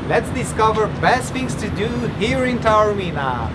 Let's discover best things to do here in Taormina.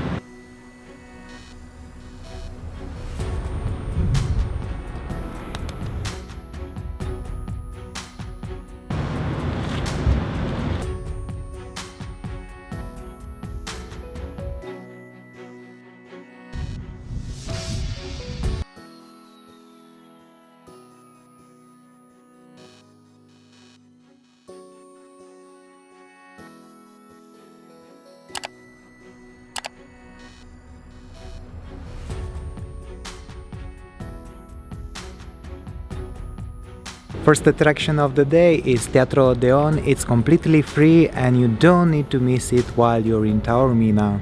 First attraction of the day is Teatro Odeon. It's completely free and you don't need to miss it while you're in Taormina.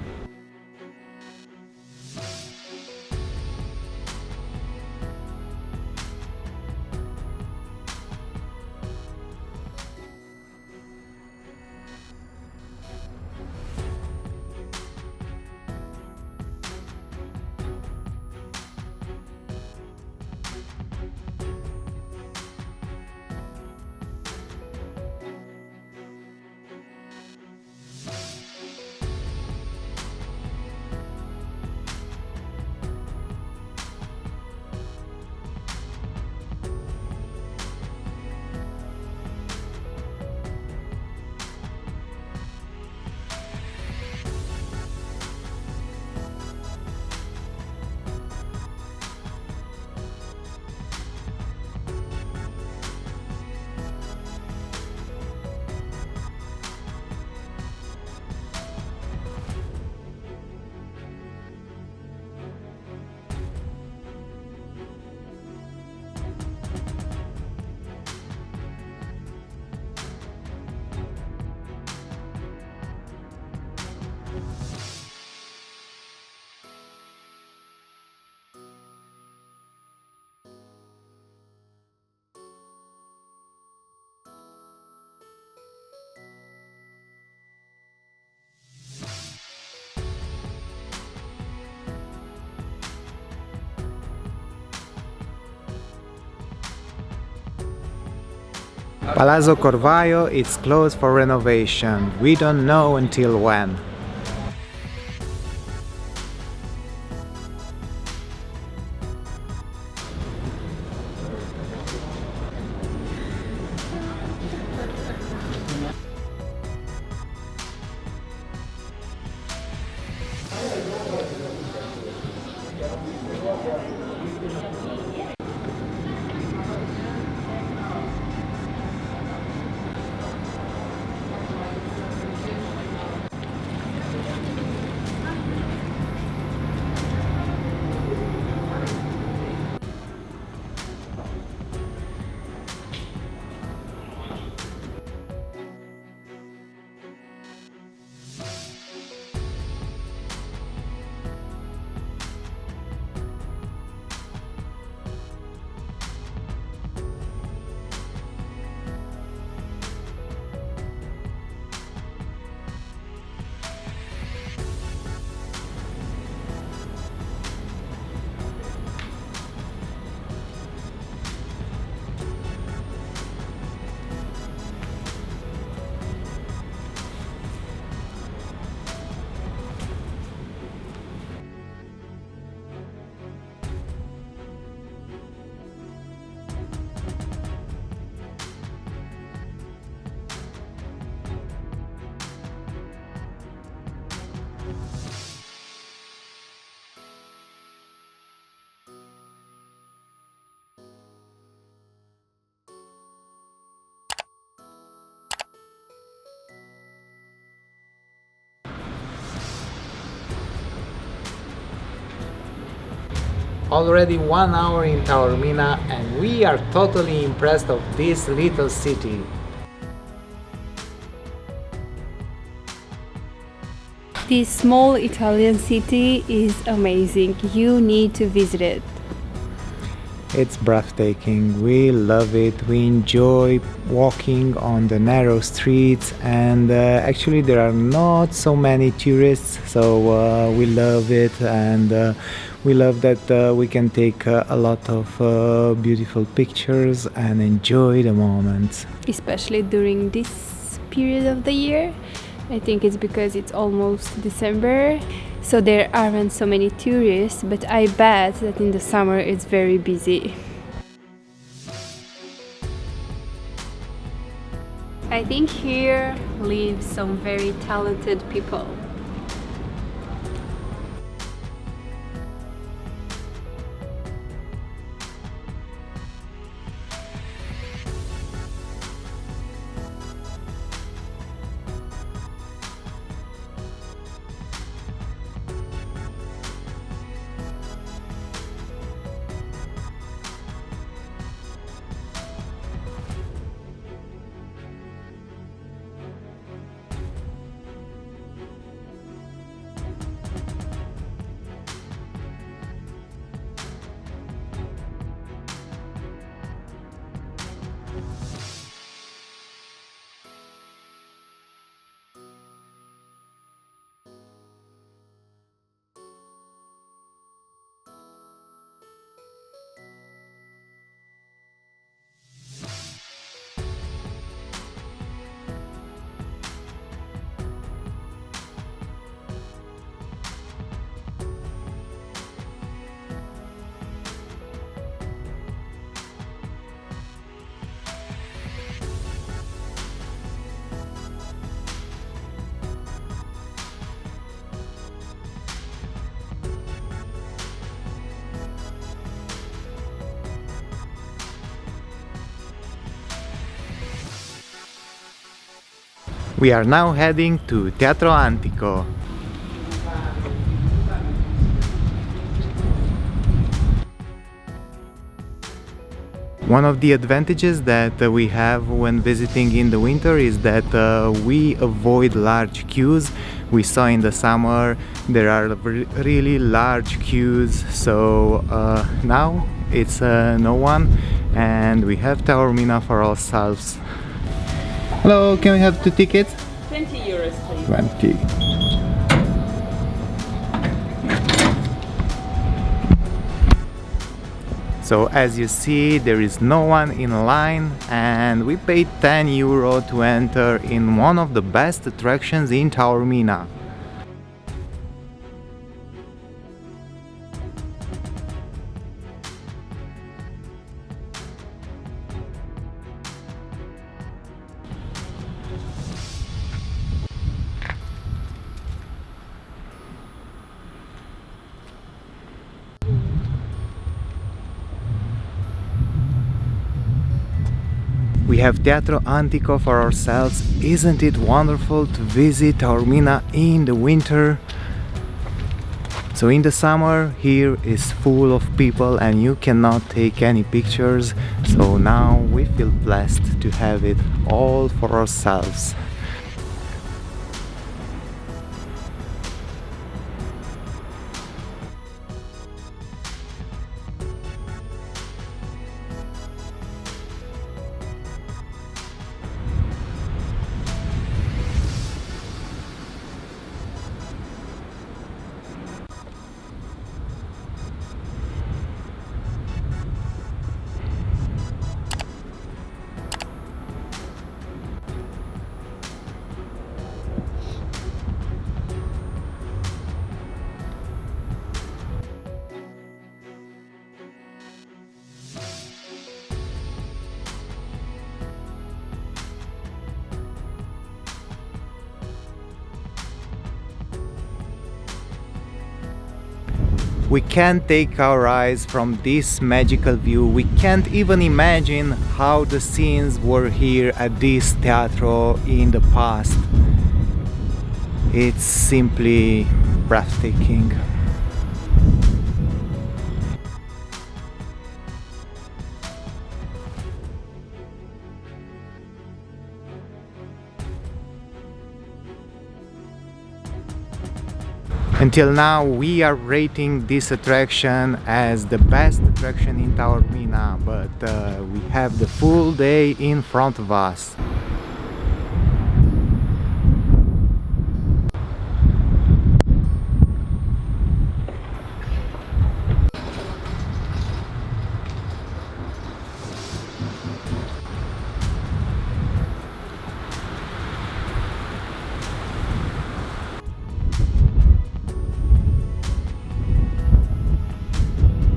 Palazzo Corvaio is closed for renovation. We don't know until when. Already 1 hour in Taormina and we are totally impressed of this little city. This small Italian city is amazing. You need to visit it. It's breathtaking. We love it. We enjoy walking on the narrow streets, and actually there are not so many tourists, so we love it, and we love that we can take a lot of beautiful pictures and enjoy the moments. Especially during this period of the year. I think it's because it's almost December, so there aren't so many tourists, but I bet that in the summer it's very busy. I think here live some very talented people. We are now heading to Teatro Antico. One of the advantages that we have when visiting in the winter is that we avoid large queues. We saw in the summer there are really large queues, so now it's no one, and we have Taormina for ourselves. Hello, can we have 2 tickets? 20 euros, please. 20. So as you see, there is no one in line, and we paid 10 euro to enter in one of the best attractions in Taormina. We have Teatro Antico for ourselves. Isn't it wonderful to visit Taormina in the winter? So in the summer here is full of people and you cannot take any pictures. So now we feel blessed to have it all for ourselves. We can't take our eyes from this magical view. We can't even imagine how the scenes were here at this teatro in the past. It's simply breathtaking. Until now we are rating this attraction as the best attraction in Taormina, but we have the full day in front of us.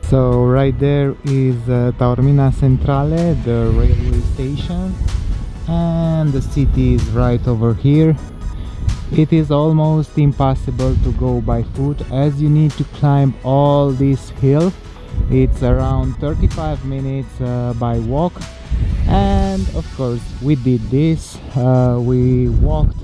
So right there is Taormina Centrale, the railway station, and the city is right over here. It is almost impossible to go by foot as you need to climb all this hill. It's around 35 minutes by walk, and of course we did this. We walked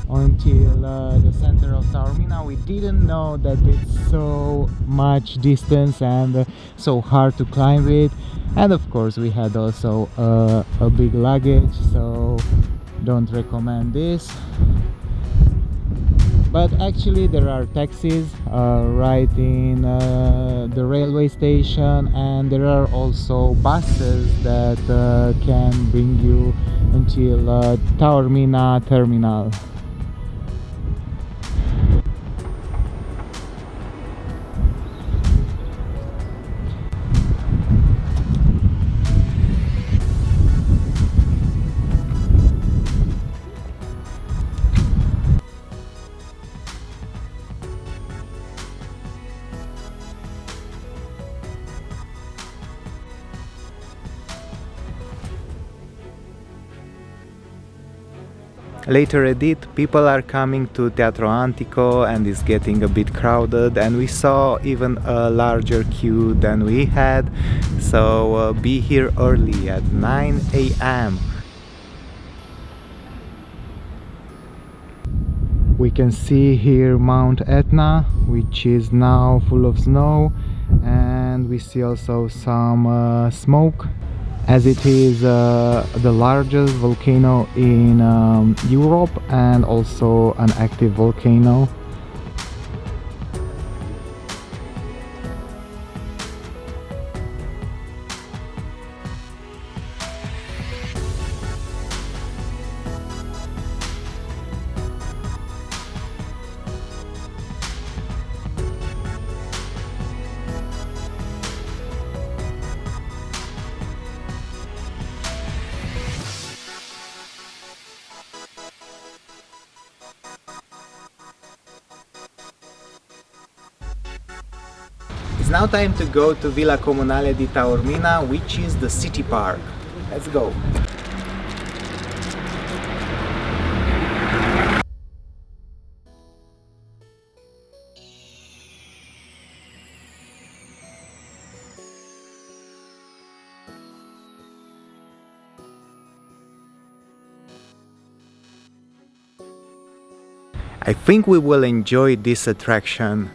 until the center of Taormina. We didn't know that it's so much distance and so hard to climb it, and of course we had also a big luggage, so don't recommend this. But actually there are taxis right in the railway station, and there are also buses that can bring you until Taormina terminal. Later edit, people are coming to Teatro Antico and it's getting a bit crowded, and we saw even a larger queue than we had, so be here early at 9 a.m. We can see here Mount Etna, which is now full of snow, and we see also some smoke, as it is the largest volcano in Europe and also an active volcano. It's now time to go to Villa Comunale di Taormina, which is the city park. Let's go! I think we will enjoy this attraction.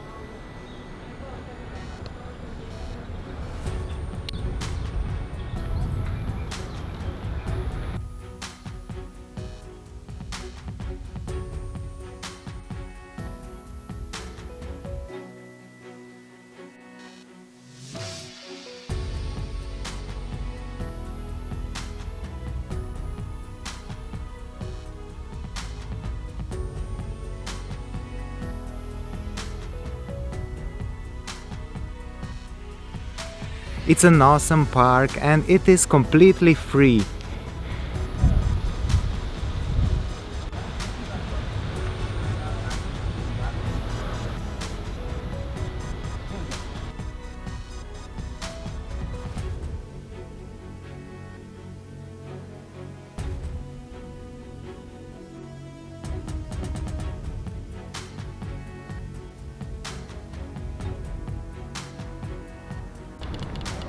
It's an awesome park and it is completely free.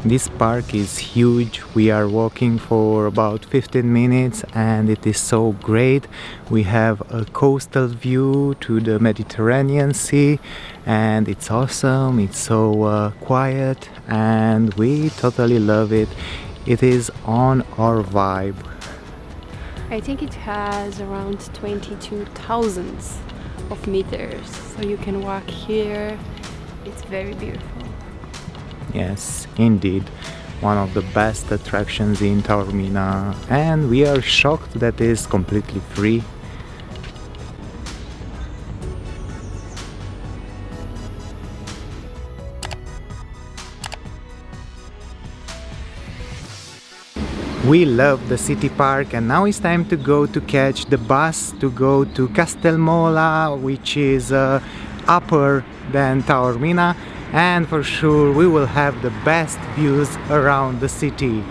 This park is huge. We are walking for about 15 minutes and it is so great. We have a coastal view to the Mediterranean Sea and it's awesome. It's so quiet and we totally love it. It is on our vibe. I think it has around 22,000 of meters, so you can walk here. It's very beautiful. Yes, indeed, one of the best attractions in Taormina, and we are shocked that it is completely free. We love the city park and now it's time to go to catch the bus to go to Castelmola, which is upper than Taormina, and for sure we will have the best views around the city.